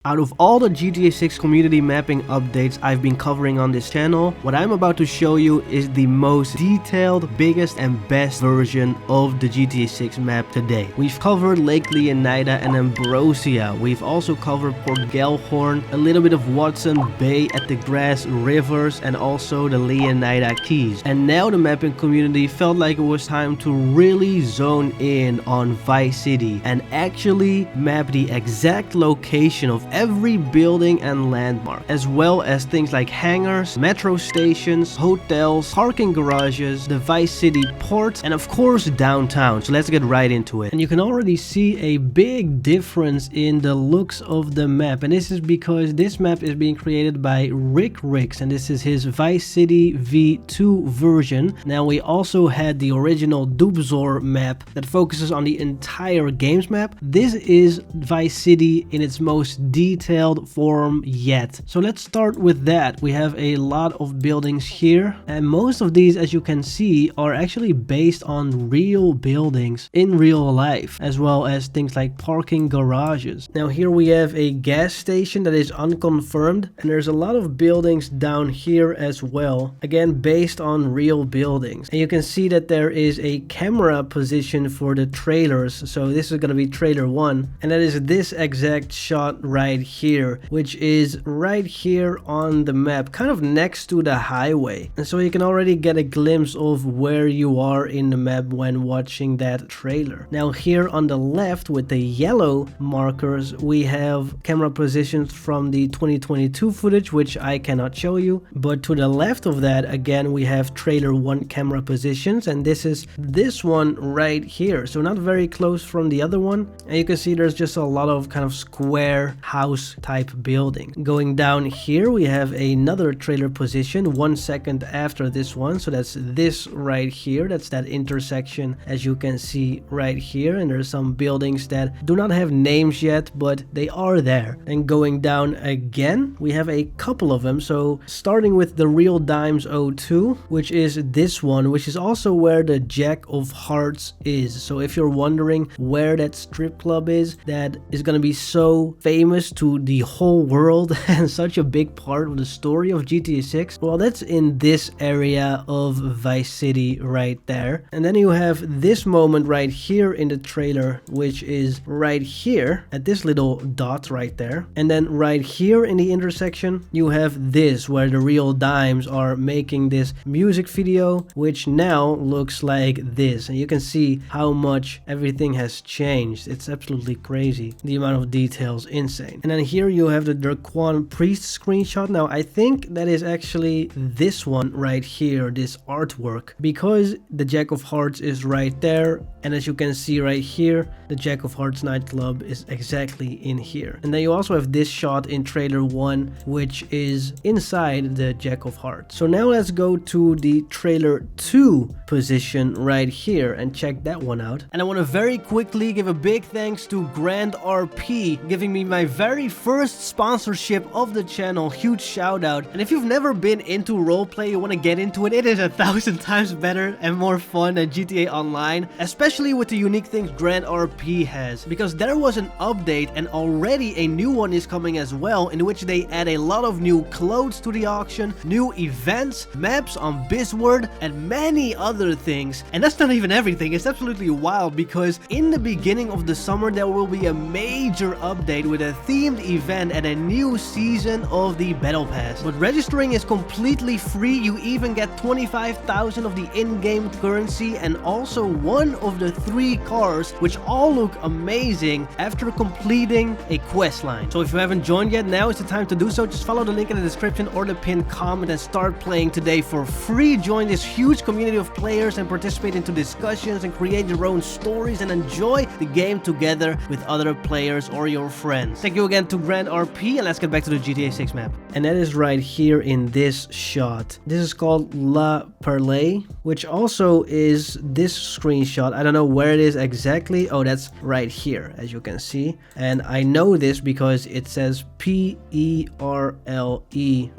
Out of all the GTA 6 community mapping updates I've been covering on this channel, what I'm about to show you is the most detailed, biggest and best version of the GTA 6 map today. We've covered Lake Leonida and Ambrosia. We've also covered Port Gellhorn, a little bit of Watson Bay at the Grass Rivers, and also the Leonida Keys. And now the mapping community felt like it was time to really zone in on Vice City and actually map the exact location of every building and landmark, as well as things like hangars, metro stations, hotels, parking garages, the Vice City port, and of course downtown. So let's get right into it. And you can already see a big difference in the looks of the map, and this is because this map is being created by Rick Ricks, and this is his Vice City V2 version. Now we also had the original Dubzor map that focuses on the entire games map. This is Vice City in its most detailed form yet. So let's start with that. We have a lot of buildings here, and most of these, as you can see, are actually based on real buildings in real life, as well as things like parking garages. Now here we have a gas station that is unconfirmed, and there's a lot of buildings down here as well, again based on real buildings. And you can see that there is a camera position for the trailers. So this is going to be trailer 1, and that is this exact shot right here, which is right here on the map, kind of next to the highway. And so you can already get a glimpse of where you are in the map when watching that trailer. Now here on the left with the yellow markers, we have camera positions from the 2022 footage, which I cannot show you. But to the left of that, again, we have trailer 1 camera positions, and this is this one right here. So not very close from the other one. And you can see there's just a lot of kind of square house type building. Going down here, we have another trailer position 1 second after this one. So that's this right here. That's that intersection, as you can see right here. And there's some buildings that do not have names yet, but they are there. And going down again, we have a couple of them. So starting with the Real Dimes 02, which is this one, which is also where the Jack of Hearts is. So if you're wondering where that strip club is that is going to be so famous to the whole world and such a big part of the story of GTA 6, well, that's in this area of Vice City right there. And then you have this moment right here in the trailer, which is right here at this little dot right there. And then right here in the intersection, you have this where the Real Dimes are making this music video, which now looks like this. And you can see how much everything has changed. It's absolutely crazy. The amount of details, insane. And then here you have the Daquan Priest screenshot. Now I think that is actually this one right here, this artwork, because the Jack of Hearts is right there, and as you can see right here, the Jack of Hearts nightclub is exactly in here. And then you also have this shot in trailer 1, which is inside the Jack of Hearts. So now let's go to the trailer 2 position right here and check that one out. And I want to very quickly give a big thanks to Grand RP, giving me my very first sponsorship of the channel. Huge shout out. And if you've never been into roleplay, you want to get into it, it is 1,000 times better and more fun than GTA Online, especially with the unique things Grand RP has, because there was an update and already a new one is coming as well, in which they add a lot of new clothes to the auction, new events, maps on Bizword, and many other things. And that's not even everything. It's absolutely wild, because in the beginning of the summer there will be a major update with a themed event and a new season of the Battle Pass. But registering is completely free. You even get 25,000 of the in-game currency and also one of the 3 cars, which all look amazing after completing a quest line. So if you haven't joined yet, now is the time to do so. Just follow the link in the description or the pinned comment and start playing today for free. Join this huge community of players and participate into discussions and create your own stories and enjoy the game together with other players or your friends. Thank you again to Grand RP, and let's get back to the GTA 6 map. And that is right here in this shot. This is called La Perle, which also is this screenshot. I don't know where it is exactly. Oh, that's right here, as you can see. And I know this because it says Perle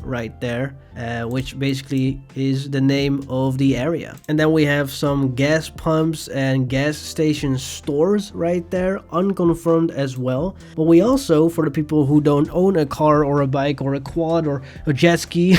right there. which basically is the name of the area. And then we have some gas pumps and gas station stores right there, unconfirmed as well. But we also for the people who don't own a car or a bike or a quad or a jet ski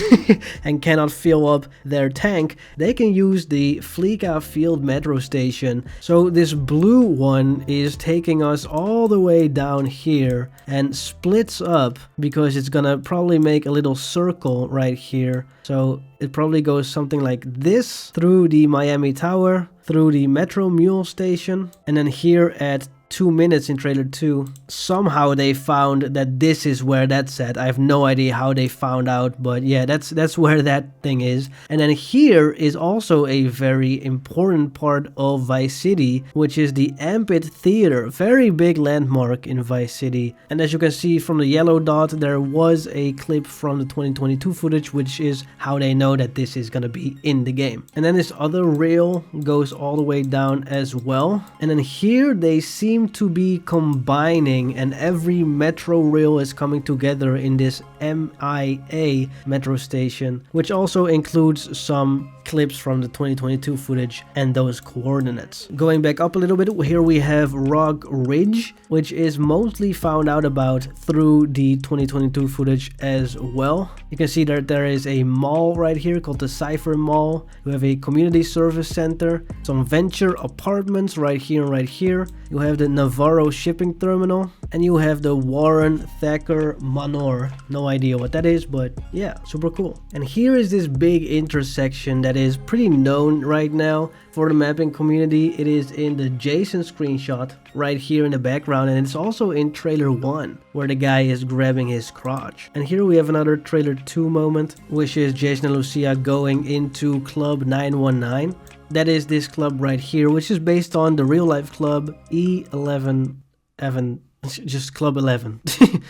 and cannot fill up their tank, they can use the Fleeca Field metro station. So this blue one is taking us all the way down here and splits up because it's gonna probably make a little circle right here. So it probably goes something like this through the Miami Tower, through the Metro Mule station, and then here at 2 minutes in trailer 2, somehow they found that this is where that's at. I have no idea how they found out, but yeah, that's where that thing is. And then here is also a very important part of Vice City, which is the Amphitheater, very big landmark in Vice City. And as you can see from the yellow dot, there was a clip from the 2022 footage, which is how they know that this is gonna be in the game. And then this other rail goes all the way down as well. And then here they seem to be combining, and every metro rail is coming together in this MIA metro station, which also includes some clips from the 2022 footage and those coordinates. Going back up a little bit, here we have Rock Ridge, which is mostly found out about through the 2022 footage as well. You can see that there is a mall right here called the Cypher Mall. You have a community service center, some venture apartments right here and right here. You have the Navarro shipping terminal, and you have the Warren Thacker Manor. No idea what that is, but yeah, super cool. And here is this big intersection that is pretty known right now for the mapping community. It is in the Jason screenshot right here in the background, and it's also in trailer 1 where the guy is grabbing his crotch. And here we have another trailer 2 moment, which is Jason and Lucia going into Club 919. That is this club right here, which is based on the real life club E11 Evan. Just Club 11.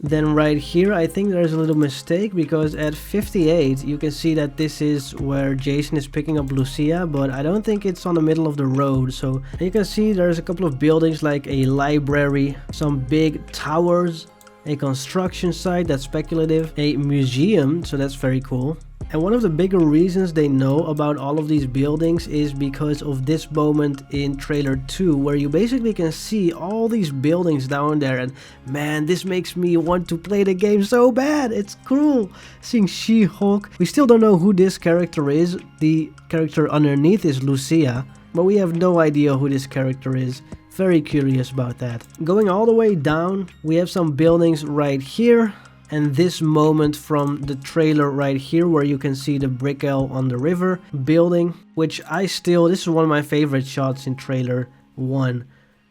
Then right here I think there's a little mistake, because at 58 you can see that this is where Jason is picking up Lucia, but I don't think it's on the middle of the road. So you can see there's a couple of buildings like a library, some big towers, a construction site that's speculative, a museum, so that's very cool. And one of the bigger reasons they know about all of these buildings is because of this moment in trailer 2, where you basically can see all these buildings down there, and man, this makes me want to play the game so bad. It's cool seeing She-Hulk. We still don't know who this character is. The character underneath is Lucia, but we have no idea who this character is. Very curious about that. Going all the way down, we have some buildings right here. And this moment from the trailer right here, where you can see the Brickell on the river building, which this is one of my favorite shots in trailer 1.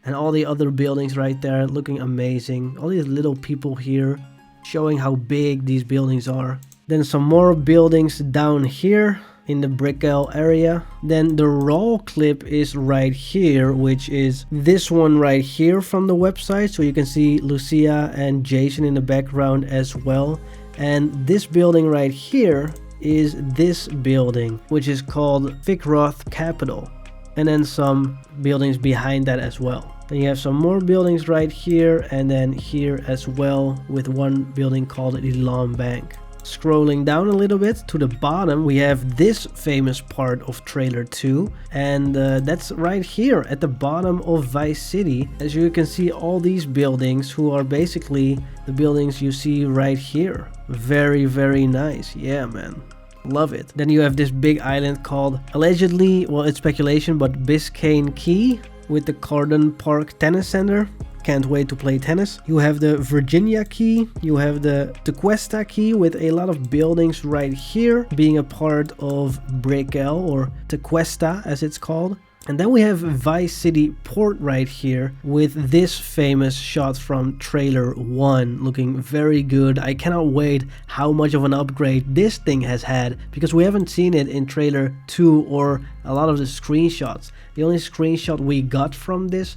And all the other buildings right there looking amazing. All these little people here showing how big these buildings are. Then some more buildings down here in the Brickell area. Then the raw clip is right here, which is this one right here from the website. So you can see Lucia and Jason in the background as well. And this building right here is this building, which is called Fikroth Capital. And then some buildings behind that as well. Then you have some more buildings right here, and then here as well, with one building called the Elan Bank. Scrolling down a little bit to the bottom, we have this famous part of trailer 2, and that's right here at the bottom of Vice City. As you can see, all these buildings, who are basically the buildings you see right here. Very, very nice. Yeah, man. Love it. Then you have this big island called, allegedly, well, it's speculation, but Biscayne Key, with the Cardon Park Tennis Center. Can't wait to play tennis. You have the Virginia Key, you have the Tequesta Key, with a lot of buildings right here being a part of Brickell, or Tequesta as it's called. And then we have Vice City Port right here, with this famous shot from trailer 1 looking very good. I cannot wait how much of an upgrade this thing has had, because we haven't seen it in trailer 2 or a lot of the screenshots. The only screenshot we got from this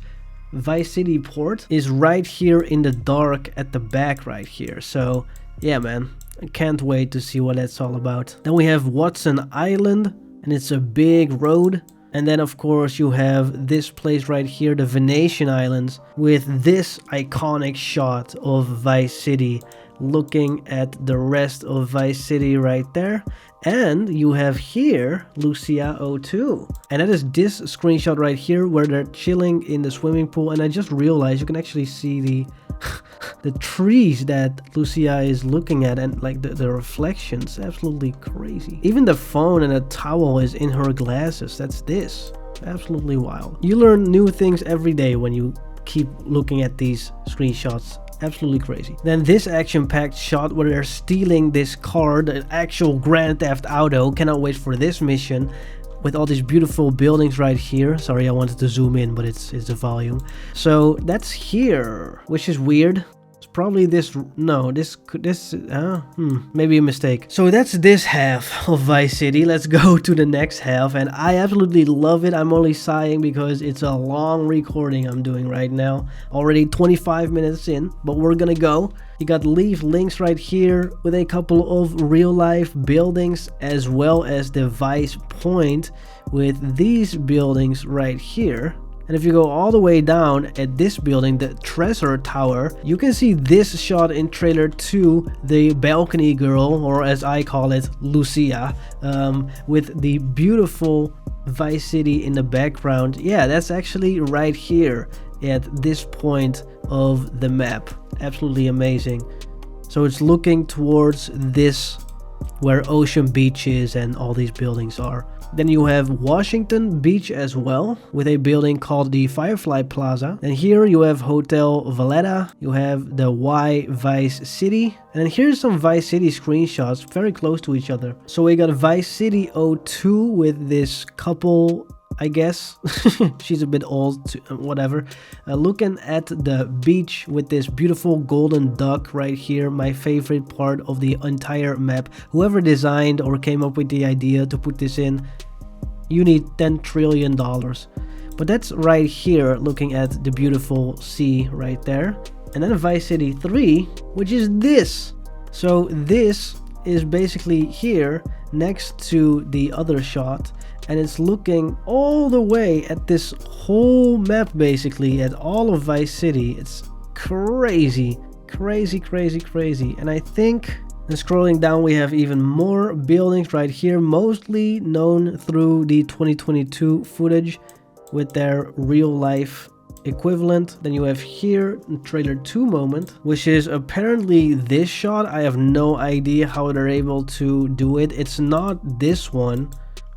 Vice City Port is right here in the dark at the back right here. So yeah, man, I can't wait to see what that's all about. Then we have Watson Island, and it's a big road. And then of course you have this place right here, the Venetian Islands, with this iconic shot of Vice City looking at the rest of Vice City right there. And you have here Lucia 02, and that is this screenshot right here where they're chilling in the swimming pool. And I just realized you can actually see the the trees that Lucia is looking at and like the reflections, absolutely crazy. Even the phone and a towel is in her glasses. That's this. Absolutely wild. You learn new things every day when you keep looking at these screenshots. Absolutely crazy. Then this action-packed shot where they're stealing this car, the actual Grand Theft Auto. Cannot wait for this mission. With all these beautiful buildings right here. Sorry, I wanted to zoom in, but it's the volume. So that's here, which is weird. It's probably this. No, maybe a mistake. So that's this half of Vice City. Let's go to the next half, and I absolutely love it. I'm only sighing because it's a long recording I'm doing right now. Already 25 minutes in, but we're gonna go. You got leave links right here with a couple of real life buildings, as well as the Vice Point with these buildings right here. And if you go all the way down at this building, the Treasure Tower, you can see this shot in trailer 2, the balcony girl, or as I call it, Lucia, with the beautiful Vice City in the background. Yeah, that's actually right here at this point of the map. Absolutely amazing. So it's looking towards this, where Ocean Beach is and all these buildings are. Then you have Washington Beach as well, with a building called the Firefly Plaza. And here you have Hotel Valletta, you have the Y Vice City, and then here's some Vice City screenshots very close to each other. So we got Vice City 02 with this couple, I guess. She's a bit old, whatever. Looking at the beach with this beautiful golden duck right here. My favorite part of the entire map. Whoever designed or came up with the idea to put this in, you need $10 trillion. But that's right here, looking at the beautiful sea right there. And then Vice City 3, which is this. So this is basically here next to the other shot. And it's looking all the way at this whole map, basically, at all of Vice City. It's crazy, crazy, crazy, crazy. And I think, and scrolling down, we have even more buildings right here, mostly known through the 2022 footage with their real life equivalent. Then you have here trailer 2 moment, which is apparently this shot. I have no idea how they're able to do it. It's not this one,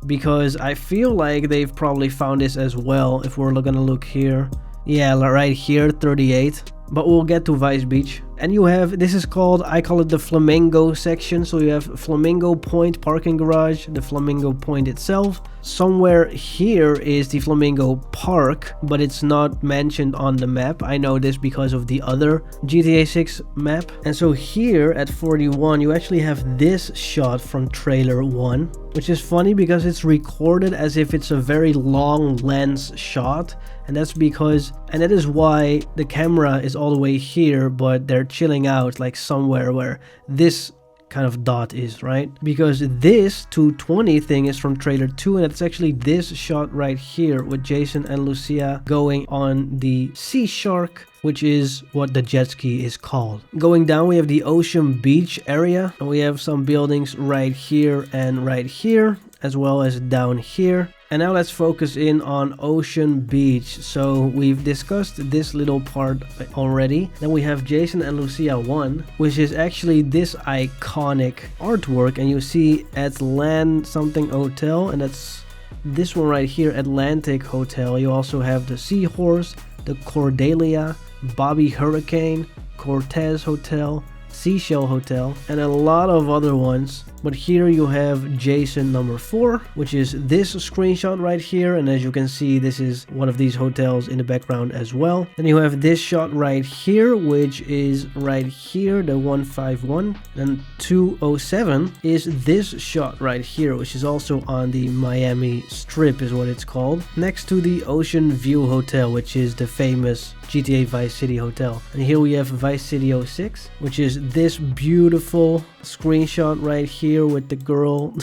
because I feel like they've probably found this as well. If we're gonna look here, yeah, right here, 38. But we'll get to Vice Beach. And you have, this is called, I call it the Flamingo section. So you have Flamingo Point parking garage, the Flamingo Point itself. Somewhere here is the Flamingo Park, but it's not mentioned on the map. I know this because of the other GTA 6 map. And so here at 41, you actually have this shot from trailer 1, which is funny because it's recorded as if it's a very long lens shot. And that's because, and that is why the camera is all the way here, but they're chilling out like somewhere where this kind of dot is, right? Because this 220 thing is from trailer 2, and it's actually this shot right here with Jason and Lucia going on the Sea Shark, which is what the jet ski is called. Going down, we have the Ocean Beach area, and we have some buildings right here and right here, as well as down here. And now let's focus in on Ocean Beach. So we've discussed this little part already. Then we have Jason and Lucia 1, which is actually this iconic artwork. And you see Atlant something hotel, and that's this one right here, Atlantic Hotel. You also have the Seahorse, the Cordelia, Bobby Hurricane, Cortez Hotel, Seashell Hotel, and a lot of other ones. But here you have Jason number 4, which is this screenshot right here, and as you can see, this is one of these hotels in the background as well. Then you have this shot right here, which is right here, the 151, and 207 is this shot right here, which is also on the Miami Strip is what it's called, next to the Ocean View Hotel, which is the famous GTA Vice City Hotel. And here we have Vice City 06, which is this beautiful screenshot right here with the girl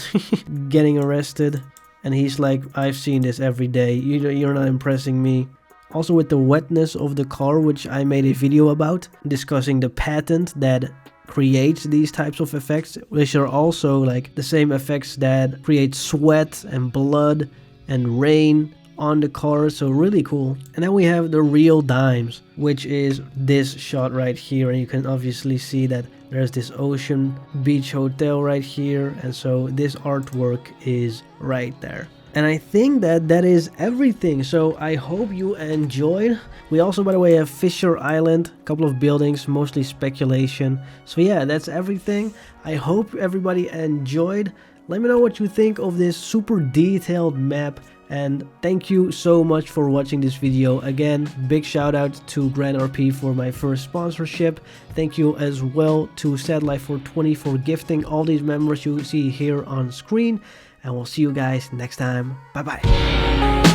getting arrested, and he's like, I've seen this every day, you're not impressing me. Also with the wetness of the car, which I made a video about, discussing the patent that creates these types of effects, which are also like the same effects that create sweat and blood and rain on the car, so really cool. And then we have the real dimes, which is this shot right here, and you can obviously see that there's this Ocean Beach Hotel right here, and so this artwork is right there. And I think that is everything, so I hope you enjoyed. We also, by the way, have Fisher Island, a couple of buildings, mostly speculation. So yeah, that's everything. I hope everybody enjoyed. Let me know what you think of this super detailed map. And thank you so much for watching this video. Again, big shout out to Grand RP for my first sponsorship. Thank you as well to SadLife420 for gifting all these members you see here on screen. And we'll see you guys next time. Bye bye.